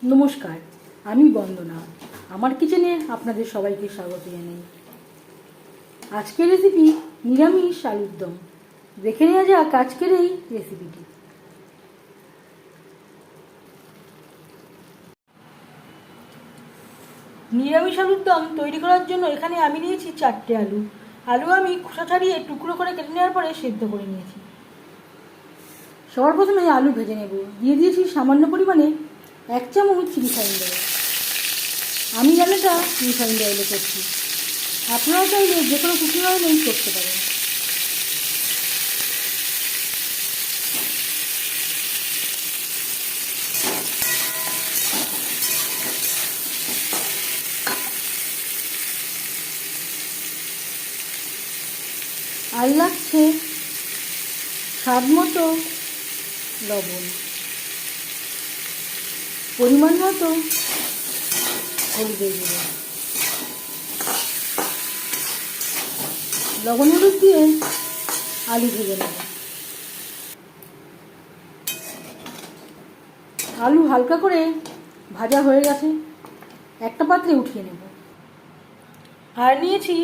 নমস্কার, আমি বন্দনা। আমার কিচেনে আপনাদের সবাইকে স্বাগত জানাই। আজকের রেসিপি নিরামিষ আলুর দম। দেখে নেওয়া যাক আজকের এই রেসিপিটি। নিরামিষ আলুর দম তৈরি করার জন্য এখানে আমি নিয়েছি 4টে আলু। আলু আমি খোসা ছাড়িয়ে টুকরো করে কেটে নেওয়ার পরে সেদ্ধ করে নিয়েছি। সবার প্রথমে আলু ভেজে নেব। দিয়ে দিয়েছি সামান্য পরিমাণে 1 চামচ রিফাইন্ড অয়েল। আমি রান্নাটা রিফাইন্ড অয়েলে করছি, আপনারা চাইলে যে কোনো কুকিং অয়েলেই করতে পারেন। আর লাগছে স্বাদ মতো লবণ, পরিমাণ মতো হলুদের গুঁড়ো। লবণ হলুদ দিয়ে আলু ভেজে নেব। আলু হালকা করে ভাজা হয়ে গেছে, একটা পাত্রে উঠিয়ে নেব। আর নিয়েছি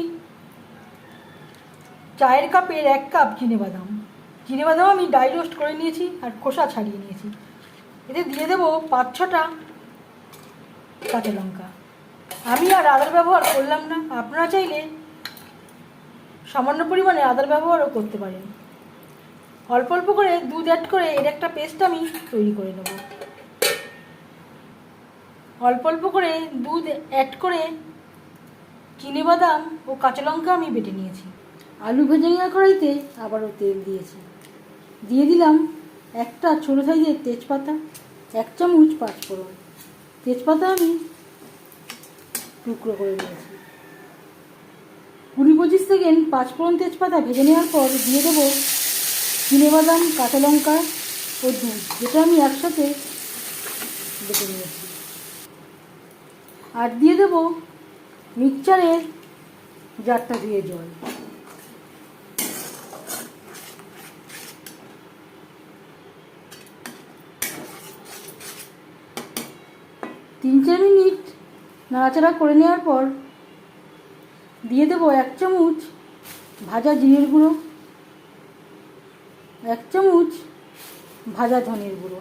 চায়ের কাপের 1 কাপ চিনেবাদাম। চিনেবাদাম আমি ড্রাই রোস্ট করে নিয়েছি আর খোসা ছাড়িয়ে নিয়েছি। এতে দিয়ে দেবো 5-6টা কাঁচা লঙ্কা। আমি আর আদার ব্যবহার করলাম না, আপনারা চাইলে সামান্য পরিমাণে আদার ব্যবহারও করতে পারেন। অল্প অল্প করে দুধ অ্যাড করে এর একটা পেস্ট আমি তৈরি করে নেব। অল্প অল্প করে দুধ অ্যাড করে চিনেবাদাম ও কাঁচা লঙ্কা আমি বেটে নিয়েছি। আলু ভেজে নেওয়া কড়াইতে আবারও তেল দিয়েছি। দিয়ে দিলাম একটা ছোটো সাইজের তেজপাতা, 1 চামচ পাঁচফোড়ন। তেজপাতা আমি টুকরো করে নিয়েছি। 20-25 সেকেন্ড পাঁচফোড়ন তেজপাতা ভেজে নেওয়ার পর দিয়ে দেবো চিনেবাদাম, কাঁচা লঙ্কা ও দুধ, যেটা আমি একসাথে বেটে নিয়েছি। আর দিয়ে দেবো মিক্সচারের জারটা দিয়ে জল। তিন 4 মিনিট নাড়াচাড়া করে নেওয়ার পর দিয়ে দেবো 1 চামচ ভাজা জিরের গুঁড়ো, 1 চামচ ভাজা ধনের গুঁড়ো।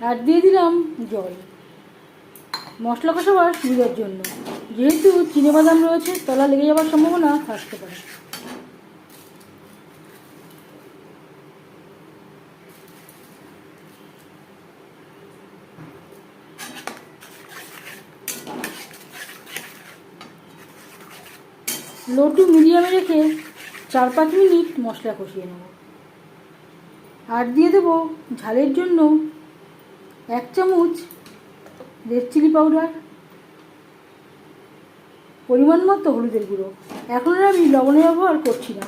আর দিয়ে দিলাম জল, মশলা কষাবার সুবিধার জন্য। যেহেতু চিনেবাদাম রয়েছে, তলা লেগে যাওয়ার সম্ভাবনা থাকতে পারে। লো টু মিডিয়ামে রেখে 4-5 মিনিট মশলা কষিয়ে নেব। আর দিয়ে দেবো ঝালের জন্য 1 চামচ রেড চিলি পাউডার, পরিমাণ মতো হলুদের গুঁড়ো। এখন আর আমি লবণে ব্যবহার করছি না।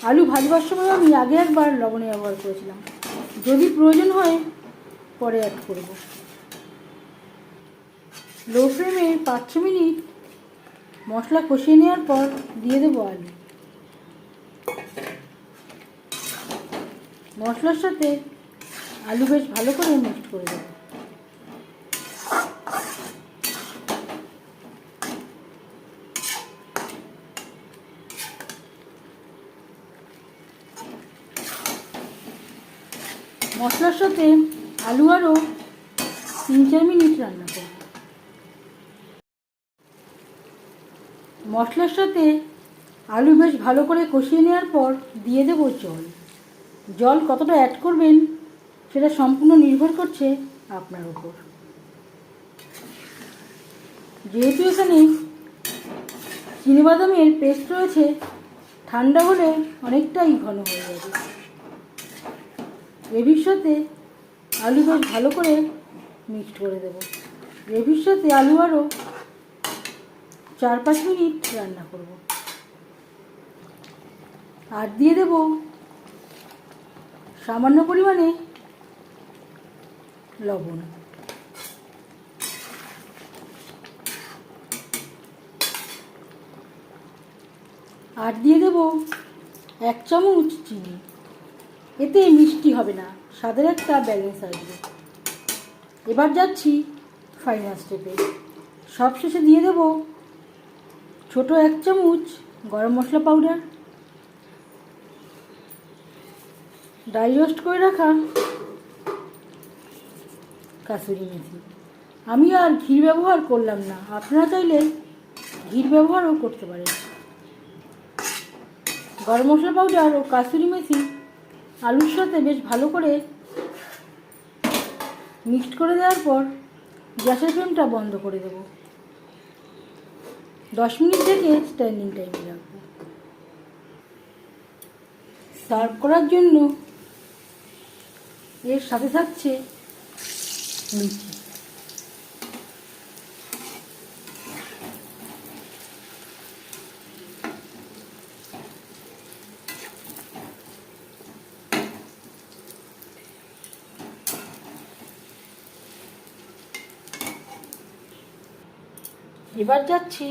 আলু ভাজবার সময় আমি আগে একবার লবণে ব্যবহার করেছিলাম, যদি প্রয়োজন হয় পরে অ্যাড করব। লো ফ্লেমে 5-6 মিনিট মশলা কষিয়ে নেওয়ার পর দিয়ে দেবো আলু। মশলার সাথে আলু বেশ ভালো করে মিক্সড করে দেবো। মশলার সাথে আলু আরও 3-4 মিনিট রান্না করব। মশলার সাথে আলু বেশ ভালো করে কষিয়ে নেওয়ার পর দিয়ে দেবো জল। জল কতটা অ্যাড করবেন সেটা সম্পূর্ণ নির্ভর করছে আপনার উপর। যেহেতু এখানে চিনেবাদামের পেস্ট রয়েছে, ঠান্ডা হলে অনেকটাই ঘন হয়ে যাবে। গ্রেভির সাথে আলু বেশ ভালো করে মিক্সড করে দেবো। গ্রেভির সাথে আলু আরও 4-5 মিনিট রান্না করব। আর দিয়ে দেব সামান্য পরিমাণে লবণ। আর দিয়ে দেবো 1 চামচ চিনি। এতে মিষ্টি হবে না, স্বাদের একটা ব্যালেন্স আসবে। এবার যাচ্ছি ফাইনাল স্টেপে। সবশেষে দিয়ে দেবো ছোট 1 চামচ গরম মশলা পাউডার, ড্রাই রোস্ট করে রাখা কাসুরি মেথি। আমি আর ঘির ব্যবহার করলাম না, আপনারা চাইলে ঘির ব্যবহারও করতে পারেন। গরম মশলা পাউডার ও কাসুরি মেথি আলুর সাথে বেশ ভালো করে মিক্সড করে দেওয়ার পর গ্যাসের ফ্লেমটা বন্ধ করে দেব। 10 মিনিট থেকে স্ট্যান্ডিং টাইমে রাখবো। সার্ভ করার জন্য এর সাথে থাকছে লুচি। এবার যাচ্ছি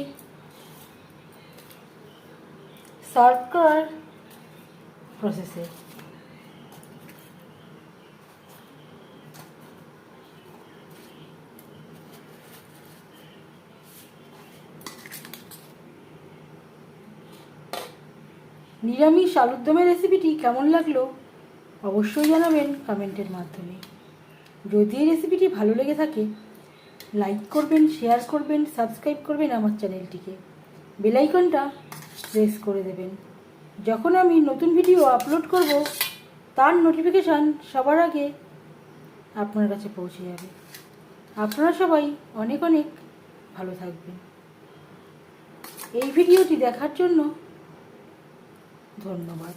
সার্ভ করার প্রসেসে। নিরামিষ আলুর দমের রেসিপিটি কেমন লাগলো অবশ্যই জানাবেন কমেন্টের মাধ্যমে। যদি এই রেসিপিটি ভালো লেগে থাকে লাইক করবেন, শেয়ার করবেন, সাবস্ক্রাইব করবেন আমার চ্যানেলটিকে, বেল আইকনটা প্রেস করে দেবেন। যখন আমি নতুন ভিডিও আপলোড করব তার নোটিফিকেশান সবার আগে আপনার কাছে পৌঁছে যাবে। আপনারা সবাই অনেক অনেক ভালো থাকবেন। এই ভিডিওটি দেখার জন্য ধন্যবাদ।